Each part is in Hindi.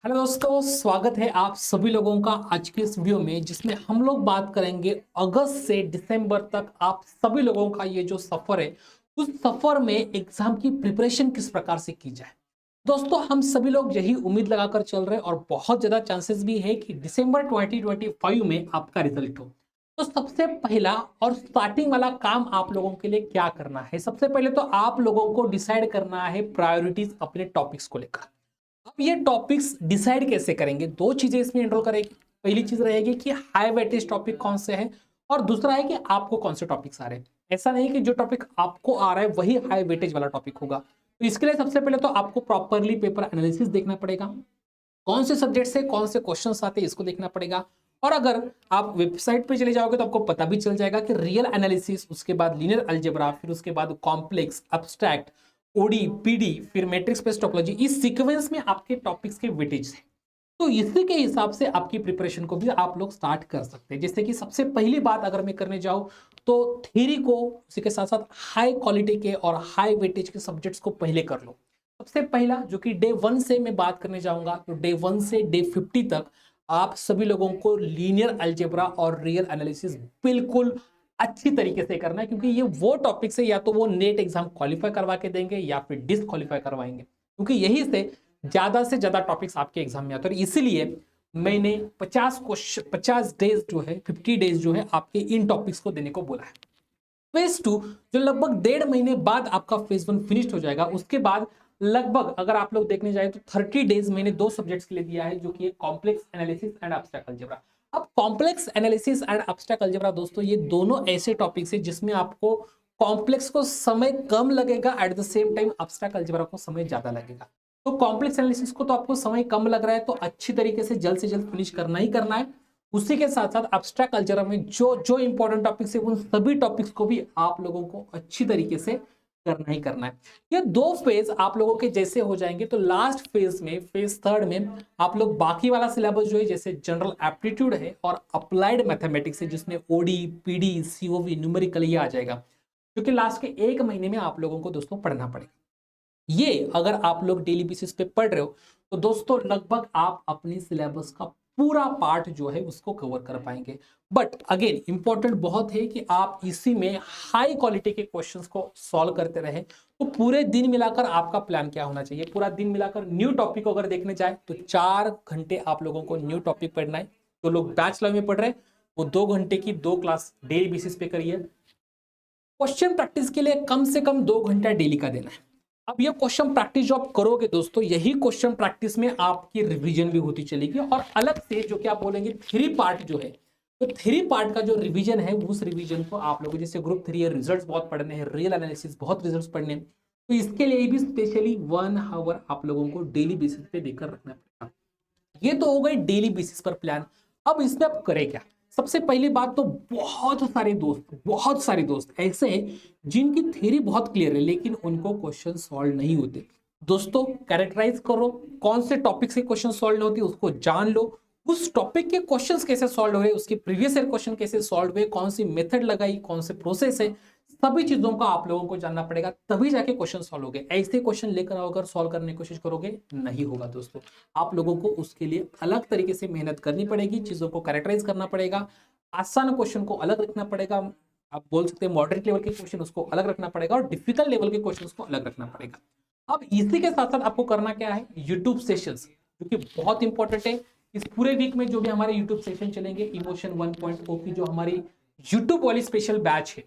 हेलो दोस्तों, स्वागत है आप सभी लोगों का आज के इस वीडियो में जिसमें हम लोग बात करेंगे अगस्त से दिसंबर तक आप सभी लोगों का ये जो सफर है उस सफर में एग्जाम की प्रिपरेशन किस प्रकार से की जाए। दोस्तों, हम सभी लोग यही उम्मीद लगाकर चल रहे हैं और बहुत ज्यादा चांसेस भी है कि दिसंबर 2025 में आपका रिजल्ट हो। तो सबसे पहला और स्टार्टिंग वाला काम आप लोगों के लिए क्या करना है? सबसे पहले तो आप लोगों को डिसाइड करना है प्रायोरिटीज अपने टॉपिक्स को लेकर। अब ये टॉपिक्स डिसाइड कैसे करेंगे? दो चीजें इसमें एनरोल करेगी। पहली चीज रहेगी कि हाई वेटेज टॉपिक कौन से हैं और दूसरा है कि आपको कौन से टॉपिक्स आ रहे हैं। ऐसा नहीं कि जो टॉपिक आपको आ रहा है वही हाई वेटेज वाला टॉपिक होगा। तो इसके लिए सबसे पहले तो आपको प्रॉपरली पेपर एनालिसिस देखना पड़ेगा। कौन से सब्जेक्ट से कौन से क्वेश्चंस आते हैं इसको देखना पड़ेगा। और अगर आप वेबसाइट पे चले जाओगे तो आपको पता भी चल जाएगा कि रियल एनालिसिस, उसके बाद लीनियर अलजेब्रा, फिर उसके बाद कॉम्प्लेक्स, अब्स्ट्रैक्ट, ओडी, पीडी, फिर मैट्रिक्स बेस्ड टोपोलॉजी, इस सीक्वेंस में आपके टॉपिक्स के वेटेज है। तो इसी के हिसाब से आपकी प्रिपरेशन को भी आप लोग स्टार्ट कर सकते हैं। जैसे कि सबसे पहली बात अगर मैं करने जाऊं तो थ्योरी को, उसी के साथ साथ हाई क्वालिटी के और हाई वेटेज के सब्जेक्ट्स को पहले कर लो। सबसे पहला जो कि डे 1 से मैं बात करने जाऊंगा, तो डे 1 से डे 50 तक आप सभी लोगों को लीनियर अलजेब्रा और रियल एनालिसिस बिल्कुल अच्छी तरीके से करना है, क्योंकि ये वो टॉपिक है या तो वो नेट एग्जाम क्वालिफाई करवा के देंगे या फिर डिसक्वालीफाई करवाएंगे, क्योंकि यही से ज्यादा टॉपिक्स आपके एग्जाम में आते हैं। इसीलिए मैंने 50 क्वेश्चन, 50 डेज जो है, 50 डेज जो है आपके इन टॉपिक्स को देने को बोला है। फेज 2 जो लगभग 1.5 महीने बाद आपका फेज 1 फिनिश्ड हो जाएगा, उसके बाद लगभग अगर आप लोग देखने जाए तो 30 डेज मैंने दो सब्जेक्ट्स के लिए दिया है, जो कि complex analysis and abstract algebra. अब complex analysis and abstract algebra दोस्तों, ये दोनों ऐसे टॉपिक्स हैं जिसमें आपको कॉम्प्लेक्स को समय कम लगेगा, at the same time abstract algebra को समय ज्यादा लगेगा। तो कॉम्प्लेक्स एनालिसिस को तो आपको समय कम लग रहा है तो अच्छी तरीके से जल्द से जल्द फिनिश करना ही करना है। उसी के साथ साथ एब्स्ट्रैक्ट अलजेब्रा में जो जो इंपॉर्टेंट टॉपिक्स है उन सभी टॉपिक्स को भी आप लोगों को अच्छी तरीके से करना ही करना है। ये दो फेज आप लोगों के जैसे हो जाएंगे तो लास्ट फेज में, फेज थर्ड में, आप लोग बाकी वाला सिलेबस जो है, जैसे जनरल एप्टीट्यूड है और अप्लाइड मैथमेटिक्स है, जिसमें ओडी, पीडी, सीओवी, न्यूमेरिकल ये आ जाएगा, क्योंकि लास्ट के 1 महीने में आप लोगों को दोस्तों पढ़ना पड़ेगा। ये अगर आप लोग डेली बेसिस पे पढ़ रहे हो तो दोस्तों लगभग आप अपने सिलेबस का पूरा पार्ट जो है उसको कवर कर पाएंगे। बट अगेन इंपॉर्टेंट बहुत है कि आप इसी में हाई क्वालिटी के क्वेश्चंस को सॉल्व करते रहे। तो पूरे दिन मिलाकर आपका प्लान क्या होना चाहिए? पूरा दिन मिलाकर न्यू टॉपिक को अगर देखने जाए तो 4 घंटे आप लोगों को न्यू टॉपिक पढ़ना है। तो लोग बैचलर में पढ़ रहे हैं वो 2 घंटे की 2 क्लास डेली बेसिस पे करिए। क्वेश्चन प्रैक्टिस के लिए कम से कम 2 घंटा डेली का देना है। अब ये क्वेश्चन प्रैक्टिस जो आप करोगे दोस्तों, यही क्वेश्चन प्रैक्टिस में आपकी रिवीजन भी होती चलेगी, और अलग से जो कि आप बोलेंगे थ्री पार्ट जो है, तो थ्री पार्ट का जो रिवीजन है उस रिवीजन को आप लोगों, जैसे ग्रुप 3 है, रिजल्ट्स बहुत पढ़ने हैं, रियल एनालिसिस बहुत रिजल्ट्स पढ़ने हैं, तो इसके लिए भी स्पेशली 1 आवर आप लोगों को डेली बेसिस पे देकर रखना पड़ेगा। ये तो हो गई डेली बेसिस पर प्लान। अब इसमें आप करें क्या? सबसे पहली बात तो बहुत सारे दोस्त ऐसे हैं जिनकी थ्योरी बहुत क्लियर है लेकिन उनको क्वेश्चन सॉल्व नहीं होते। दोस्तों, कैरेक्टराइज करो कौन से टॉपिक से क्वेश्चन सॉल्व नहीं होती, उसको जान लो। उस टॉपिक के क्वेश्चंस कैसे सॉल्व हो रहे हैं, उसके प्रीवियस ईयर क्वेश्चन कैसे सॉल्व हुए, कौन सी मेथड लगाई, कौन से प्रोसेस है, सभी चीजों का आप लोगों को जानना पड़ेगा, तभी जाके क्वेश्चन सॉल्व होंगे। ऐसे क्वेश्चन लेकर आओ अगर सॉल्व करने की कोशिश करोगे, नहीं होगा दोस्तों। आप लोगों को उसके लिए अलग तरीके से मेहनत करनी पड़ेगी, चीजों को कैरेक्टराइज करना पड़ेगा, आसान क्वेश्चन को अलग रखना पड़ेगा, आप बोल सकते हैं मॉडरेट लेवल के क्वेश्चन उसको अलग रखना पड़ेगा, और डिफिकल्ट लेवल के क्वेश्चन को अलग रखना पड़ेगा। अब इसी के साथ साथ आपको करना क्या है, यूट्यूब सेशंस, जो कि बहुत इंपॉर्टेंट है। इस पूरे वीक में जो भी हमारे यूट्यूब सेशन चलेंगे, इमोशन 1.0 की जो हमारी यूट्यूब वाली स्पेशल बैच है,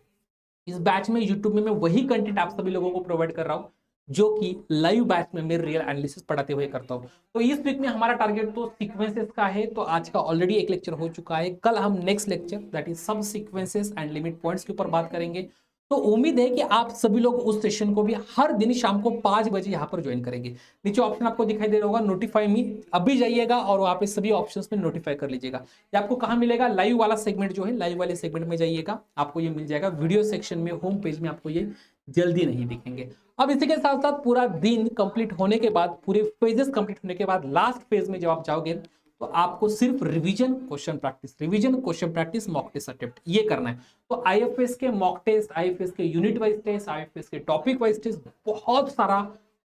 इस बैच में यूट्यूब में मैं वही कंटेंट आप सभी लोगों को प्रोवाइड कर रहा हूं जो कि लाइव बैच में मैं रियल एनालिसिस पढ़ाते हुए करता हूं। तो इस वीक में हमारा टारगेट तो सीक्वेंसेस का है, तो आज का ऑलरेडी एक लेक्चर हो चुका है। कल हम नेक्स्ट लेक्चर दैट इज सब सीक्वेंसेस एंड लिमिट पॉइंट्स के ऊपर बात करेंगे। तो उम्मीद है कि आप सभी लोग उस सेशन को भी हर दिन शाम को 5 बजे यहाँ पर ज्वाइन करेंगे। नीचे ऑप्शन आपको दिखाई दे रहा होगा नोटिफाई मी, अभी जाइएगा और वहां पे सभी ऑप्शंस में नोटिफाई कर लीजिएगा। ये आपको कहाँ मिलेगा? लाइव वाला सेगमेंट जो है, लाइव वाले सेगमेंट में जाइएगा, आपको ये मिल जाएगा वीडियो सेक्शन में, होम पेज में आपको ये जल्दी नहीं दिखेंगे। अब इसी के साथ साथ पूरा दिन कंप्लीट होने के बाद, पूरे फेजेस कंप्लीट होने के बाद, लास्ट फेज में जब आप जाओगे तो आपको सिर्फ revision question practice, revision question practice, mock test attempt ये करना है। तो आईएफएस के मॉक टेस्ट, आईएफएस के यूनिट वाइज टेस्ट, आईएफएस के टॉपिक वाइज टेस्ट, बहुत सारा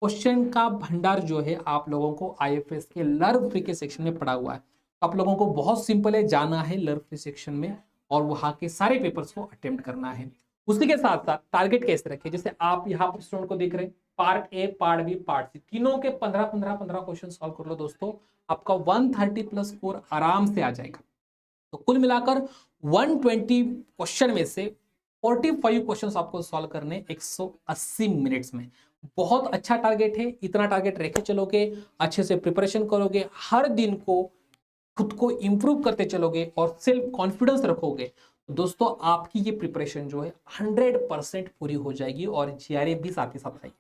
क्वेश्चन का भंडार जो है आप लोगों को आईएफएस के लर्व फ्री के सेक्शन में पड़ा हुआ है। आप लोगों को बहुत सिंपल है, जाना है लर्व फ्री सेक्शन में और वहां के सारे पेपर्स को अटेम्प्ट करना है। उसी के साथ साथ टारगेट कैसे रखें, जैसे आप यहाँ पर स्टूडेंट को देख रहे हैं, part A, part B, part C, तीनों के 15 क्वेश्चन सॉल्व कर लो दोस्तों, आपका 130 प्लस स्कोर आराम से आ जाएगा। तो कुल मिलाकर 120 क्वेश्चन में से 45 क्वेश्चंस आपको सॉल्व करने 180 मिनट्स में। बहुत अच्छा टारगेट है, इतना टारगेट रखे चलोगे, अच्छे से प्रिपरेशन करोगे, हर दिन को खुद को इंप्रूव करते चलोगे और सेल्फ कॉन्फिडेंस रखोगे, तो दोस्तों आपकी ये प्रिपरेशन जो है 100% पूरी हो जाएगी और जीआरए भी साथ ही साथ आएगी।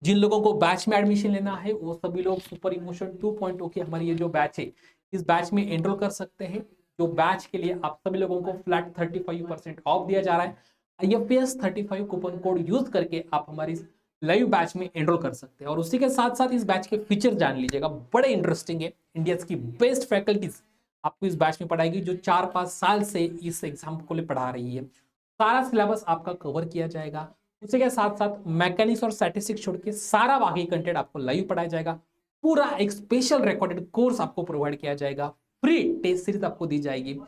जिन लोगों को बैच में एडमिशन लेना है वो सभी लोग सुपर इमोशन 2.0 की हमारी ये जो बैच है, इस बैच में एनरोल कर सकते हैं। जो बैच के लिए आप सभी लोगों को फ्लैट 35% ऑफ दिया जा रहा है। IFS 35 कूपन कोड यूज करके आप हमारी लाइव बैच में एनरोल कर सकते हैं और उसी के साथ साथ इस बैच के फीचर जान लीजिएगा, बड़े इंटरेस्टिंग है। इंडिया की बेस्ट फैकल्टीज आपको इस बैच में पढ़ाएगी जो 4-5 साल से इस एग्जाम को लिए पढ़ा रही है। सारा सिलेबस आपका कवर किया जाएगा। उसी के साथ साथ मैकेनिक्स और स्टैटिस्टिक्स छोड़ के सारा बाकी कंटेंट आपको लाइव पढ़ाया जाएगा। पूरा एक स्पेशल रिकॉर्डेड कोर्स आपको प्रोवाइड किया जाएगा। फ्री टेस्ट सीरीज आपको दी जाएगी।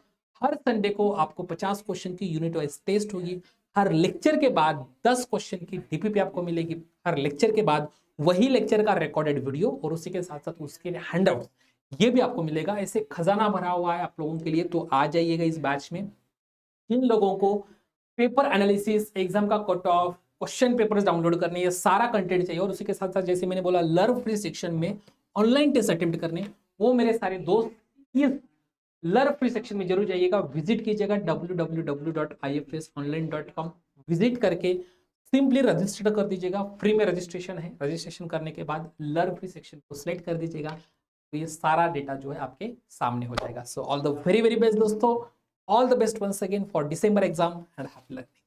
हर संडे को आपको 50 क्वेश्चन की यूनिट वाइज टेस्ट होगी। हर लेक्चर के बाद 10 क्वेश्चन की डीपीपी आपको मिलेगी। हर लेक्चर के बाद वही लेक्चर का रिकॉर्डेड वीडियो और उसी के साथ साथ उसके हैंडआउट्स ये भी आपको मिलेगा। ऐसे खजाना भरा हुआ है आप लोगों के लिए, तो आ जाइएगा इस बैच में। जिन लोगों को पेपर एनालिसिस, एग्जाम का cut off, question papers download करने, ये सारा कंटेंट चाहिए और उसी के साथ साथ जैसे मैंने बोला लर्व फ्री सेक्शन में ऑनलाइन टेस्ट अटेम्प्ट करने, वो मेरे सारे दोस्त इस लर्व फ्री सेक्शन में जरूर जाइएगा, विजिट कीजिएगा www.ifsonline.com विजिट करके सिंपली रजिस्टर कर दीजिएगा। फ्री में रजिस्ट्रेशन है। रजिस्ट्रेशन करने के बाद लर्व फ्री सेक्शन को सिलेक्ट कर दीजिएगा, तो ये सारा डेटा जो है आपके सामने हो जाएगा। So all the very very best दोस्तों, all the best once again for December exam and happy learning.